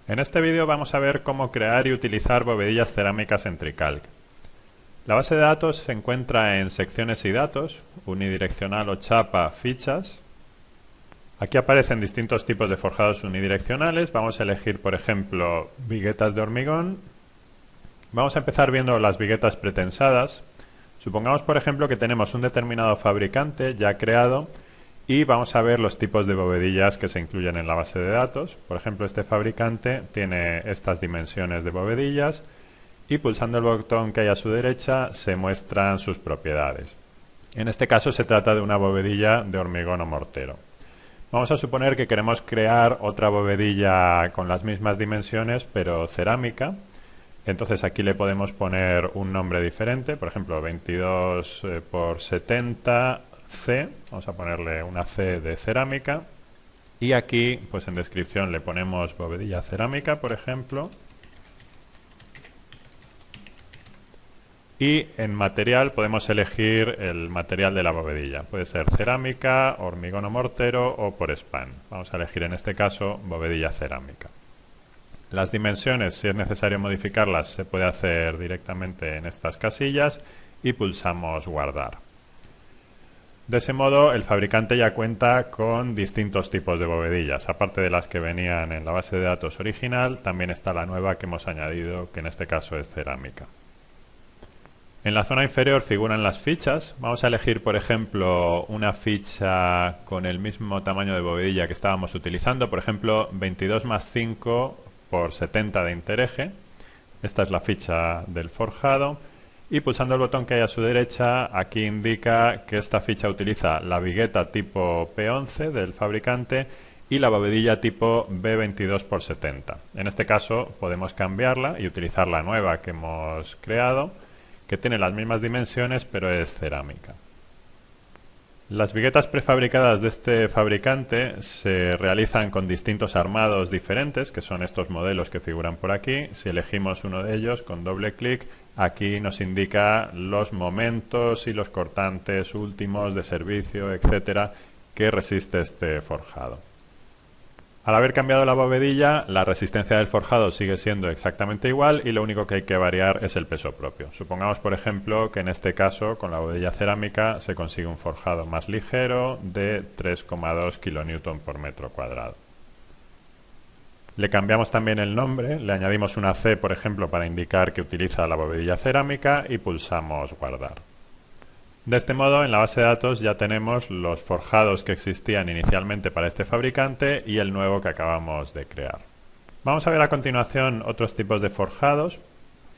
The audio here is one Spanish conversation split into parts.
En este vídeo vamos a ver cómo crear y utilizar bovedillas cerámicas en TreeCalc. La base de datos se encuentra en secciones y datos, unidireccional o chapa, fichas. Aquí aparecen distintos tipos de forjados unidireccionales. Vamos a elegir, por ejemplo, viguetas de hormigón. Vamos a empezar viendo las viguetas pretensadas. Supongamos, por ejemplo, que tenemos un determinado fabricante ya creado y vamos a ver los tipos de bovedillas que se incluyen en la base de datos. Por ejemplo, este fabricante tiene estas dimensiones de bovedillas y pulsando el botón que hay a su derecha se muestran sus propiedades. En este caso se trata de una bovedilla de hormigón o mortero. Vamos a suponer que queremos crear otra bovedilla con las mismas dimensiones pero cerámica. Entonces aquí le podemos poner un nombre diferente, por ejemplo 22 por 70 C, vamos a ponerle una C de cerámica y aquí pues en descripción le ponemos bovedilla cerámica, por ejemplo, y en material podemos elegir el material de la bovedilla, puede ser cerámica, hormigón o mortero o por span. Vamos a elegir en este caso bovedilla cerámica. Las dimensiones, si es necesario modificarlas, se puede hacer directamente en estas casillas y pulsamos guardar. De ese modo, el fabricante ya cuenta con distintos tipos de bovedillas. Aparte de las que venían en la base de datos original, también está la nueva que hemos añadido, que en este caso es cerámica. En la zona inferior figuran las fichas. Vamos a elegir, por ejemplo, una ficha con el mismo tamaño de bovedilla que estábamos utilizando. Por ejemplo, 22 más 5 por 70 de intereje. Esta es la ficha del forjado. Y pulsando el botón que hay a su derecha, aquí indica que esta ficha utiliza la vigueta tipo P11 del fabricante y la bovedilla tipo B22 por 70. En este caso podemos cambiarla y utilizar la nueva que hemos creado, que tiene las mismas dimensiones pero es cerámica. Las viguetas prefabricadas de este fabricante se realizan con distintos armados diferentes, que son estos modelos que figuran por aquí. Si elegimos uno de ellos con doble clic, aquí nos indica los momentos y los cortantes últimos de servicio, etcétera, que resiste este forjado. Al haber cambiado la bovedilla, la resistencia del forjado sigue siendo exactamente igual y lo único que hay que variar es el peso propio. Supongamos, por ejemplo, que en este caso, con la bovedilla cerámica, se consigue un forjado más ligero de 3,2 kN por metro cuadrado. Le cambiamos también el nombre, le añadimos una C, por ejemplo, para indicar que utiliza la bovedilla cerámica y pulsamos guardar. De este modo, en la base de datos ya tenemos los forjados que existían inicialmente para este fabricante y el nuevo que acabamos de crear. Vamos a ver a continuación otros tipos de forjados,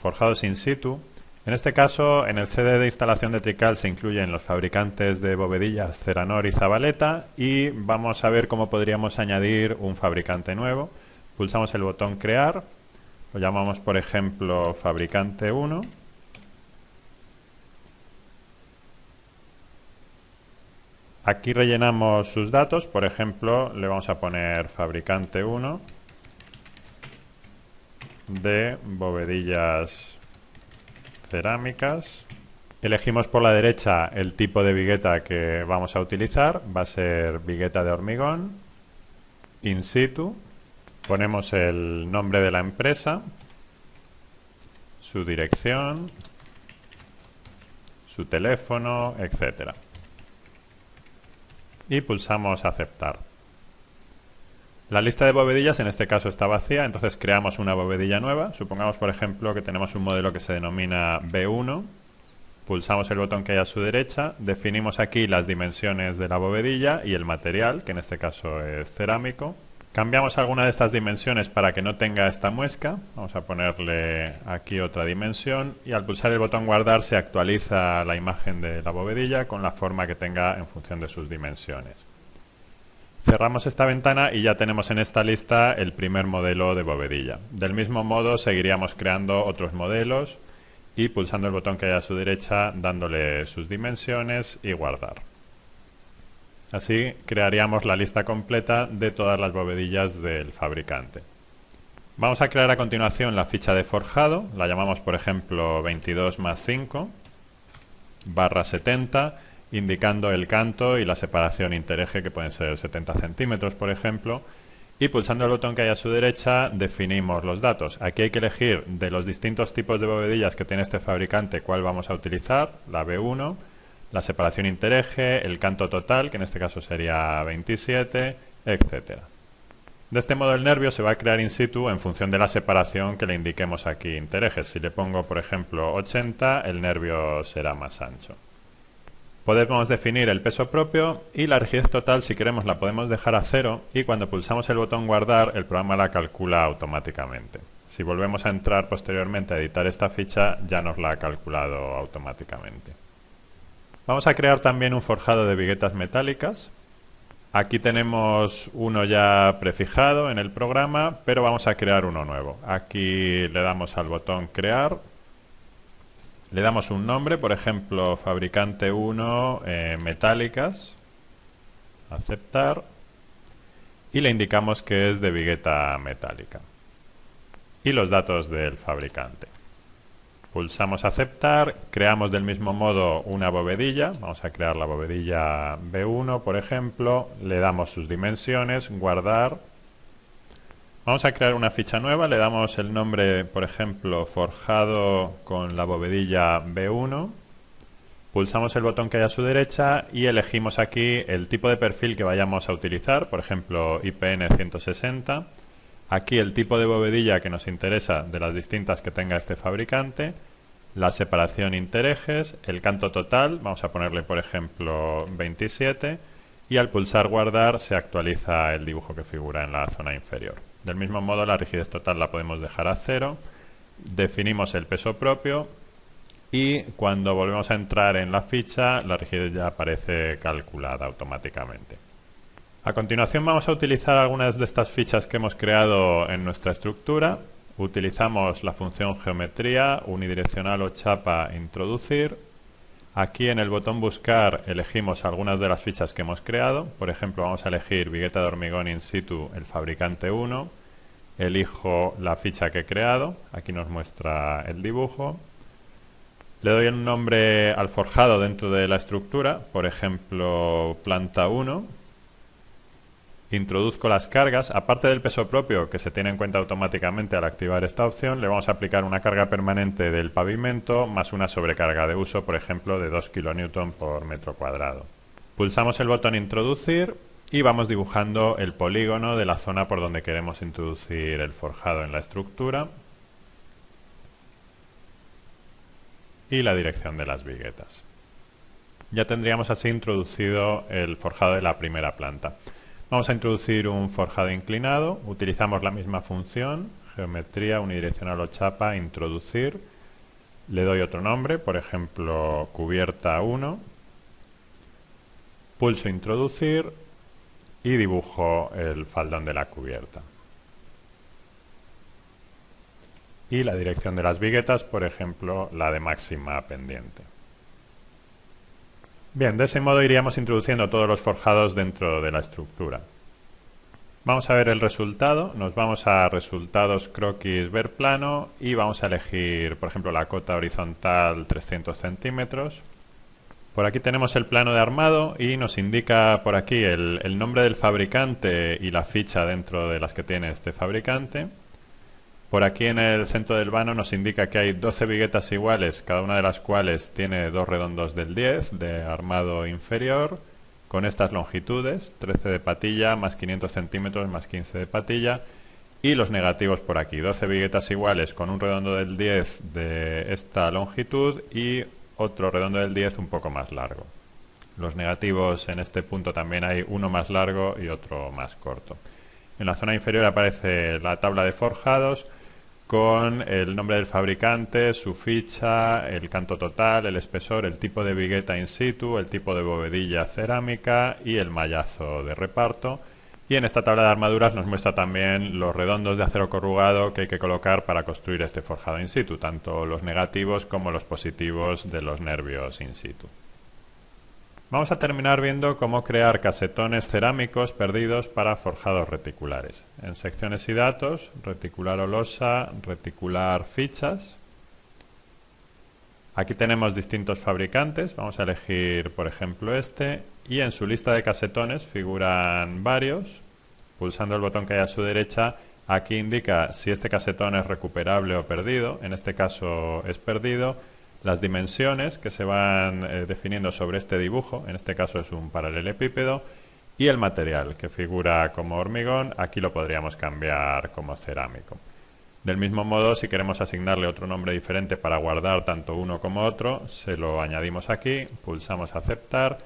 forjados in situ. En este caso, en el CD de instalación de TreeCalc se incluyen los fabricantes de bovedillas Ceranor y Zabaleta y vamos a ver cómo podríamos añadir un fabricante nuevo. Pulsamos el botón crear, lo llamamos por ejemplo fabricante 1. Aquí rellenamos sus datos, por ejemplo, le vamos a poner fabricante 1 de bovedillas cerámicas. Elegimos por la derecha el tipo de vigueta que vamos a utilizar, va a ser vigueta de hormigón, in situ. Ponemos el nombre de la empresa, su dirección, su teléfono, etcétera. Y pulsamos aceptar. La lista de bovedillas en este caso está vacía, entonces creamos una bovedilla nueva. Supongamos, por ejemplo, que tenemos un modelo que se denomina B1. Pulsamos el botón que hay a su derecha, definimos aquí las dimensiones de la bovedilla y el material, que en este caso es cerámico. Cambiamos alguna de estas dimensiones para que no tenga esta muesca. Vamos a ponerle aquí otra dimensión y al pulsar el botón guardar se actualiza la imagen de la bovedilla con la forma que tenga en función de sus dimensiones. Cerramos esta ventana y ya tenemos en esta lista el primer modelo de bovedilla. Del mismo modo seguiríamos creando otros modelos y pulsando el botón que hay a su derecha dándole sus dimensiones y guardar. Así crearíamos la lista completa de todas las bovedillas del fabricante. Vamos a crear a continuación la ficha de forjado, la llamamos por ejemplo 22 más 5 barra 70, indicando el canto y la separación intereje que pueden ser 70 centímetros por ejemplo, Y pulsando el botón que hay a su derecha definimos los datos. Aquí hay que elegir de los distintos tipos de bovedillas que tiene este fabricante cuál vamos a utilizar, la B1, la separación intereje, el canto total, que en este caso sería 27, etcétera. De este modo el nervio se va a crear in situ en función de la separación que le indiquemos aquí interejes. Si le pongo, por ejemplo, 80, el nervio será más ancho. Podemos definir el peso propio y la rigidez total, si queremos, la podemos dejar a 0 y cuando pulsamos el botón guardar el programa la calcula automáticamente. Si volvemos a entrar posteriormente a editar esta ficha ya nos la ha calculado automáticamente. Vamos a crear también un forjado de viguetas metálicas. Aquí tenemos uno ya prefijado en el programa, pero vamos a crear uno nuevo. Aquí le damos al botón crear. Le damos un nombre, por ejemplo, fabricante 1, metálicas, aceptar, y le indicamos que es de vigueta metálica. Y los datos del fabricante. Pulsamos aceptar, creamos del mismo modo una bovedilla, vamos a crear la bovedilla B1, por ejemplo, le damos sus dimensiones, guardar. Vamos a crear una ficha nueva, le damos el nombre, por ejemplo, forjado con la bovedilla B1. Pulsamos el botón que hay a su derecha y elegimos aquí el tipo de perfil que vayamos a utilizar, por ejemplo, IPN 160. Aquí el tipo de bovedilla que nos interesa de las distintas que tenga este fabricante, la separación interejes, el canto total, vamos a ponerle, por ejemplo, 27, y al pulsar guardar se actualiza el dibujo que figura en la zona inferior. Del mismo modo, la rigidez total la podemos dejar a 0, definimos el peso propio y cuando volvemos a entrar en la ficha, la rigidez ya aparece calculada automáticamente. A continuación vamos a utilizar algunas de estas fichas que hemos creado en nuestra estructura. Utilizamos la función geometría, unidireccional o chapa, introducir. Aquí en el botón buscar elegimos algunas de las fichas que hemos creado. Por ejemplo, vamos a elegir vigueta de hormigón in situ, el fabricante 1. Elijo la ficha que he creado. Aquí nos muestra el dibujo. Le doy un nombre al forjado dentro de la estructura. Por ejemplo, planta 1. Introduzco las cargas. Aparte del peso propio que se tiene en cuenta automáticamente al activar esta opción, le vamos a aplicar una carga permanente del pavimento más una sobrecarga de uso, por ejemplo, de 2 kN por metro cuadrado. Pulsamos el botón introducir y vamos dibujando el polígono de la zona por donde queremos introducir el forjado en la estructura y la dirección de las viguetas. Ya tendríamos así introducido el forjado de la primera planta. Vamos a introducir un forjado inclinado, utilizamos la misma función, geometría, unidireccional o chapa, introducir. Le doy otro nombre, por ejemplo, cubierta 1. Pulso introducir y dibujo el faldón de la cubierta. Y la dirección de las viguetas, por ejemplo, la de máxima pendiente. Bien, de ese modo iríamos introduciendo todos los forjados dentro de la estructura. Vamos a ver el resultado. Nos vamos a resultados, croquis, ver plano y vamos a elegir, por ejemplo, la cota horizontal 300 centímetros. Por aquí tenemos el plano de armado y nos indica por aquí el nombre del fabricante y la ficha dentro de las que tiene este fabricante. Por aquí en el centro del vano nos indica que hay 12 viguetas iguales, cada una de las cuales tiene 2 redondos del 10 de armado inferior, con estas longitudes, 13 de patilla más 500 centímetros más 15 de patilla, y los negativos por aquí, 12 viguetas iguales con un redondo del 10 de esta longitud y otro redondo del 10 un poco más largo. Los negativos en este punto también hay uno más largo y otro más corto. En la zona inferior aparece la tabla de forjados con el nombre del fabricante, su ficha, el canto total, el espesor, el tipo de vigueta in situ, el tipo de bovedilla cerámica y el mallazo de reparto. Y en esta tabla de armaduras nos muestra también los redondos de acero corrugado que hay que colocar para construir este forjado in situ, tanto los negativos como los positivos de los nervios in situ. Vamos a terminar viendo cómo crear casetones cerámicos perdidos para forjados reticulares. En secciones y datos, reticular o losa, reticular fichas. Aquí tenemos distintos fabricantes, vamos a elegir por ejemplo este y en su lista de casetones figuran varios. Pulsando el botón que hay a su derecha, aquí indica si este casetón es recuperable o perdido. En este caso es perdido. Las dimensiones que se van definiendo sobre este dibujo, en este caso es un paralelepípedo, y el material que figura como hormigón, aquí lo podríamos cambiar como cerámico. Del mismo modo, si queremos asignarle otro nombre diferente para guardar tanto uno como otro, se lo añadimos aquí, pulsamos aceptar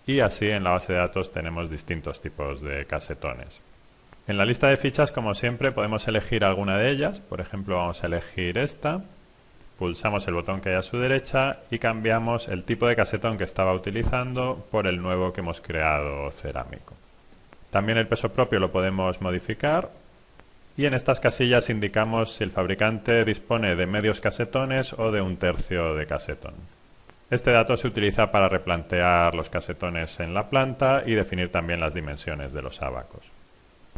y así en la base de datos tenemos distintos tipos de casetones. En la lista de fichas, como siempre, podemos elegir alguna de ellas. Por ejemplo, vamos a elegir esta. Pulsamos el botón que hay a su derecha y cambiamos el tipo de casetón que estaba utilizando por el nuevo que hemos creado cerámico. También el peso propio lo podemos modificar y en estas casillas indicamos si el fabricante dispone de medios casetones o de 1/3 de casetón. Este dato se utiliza para replantear los casetones en la planta y definir también las dimensiones de los ábacos.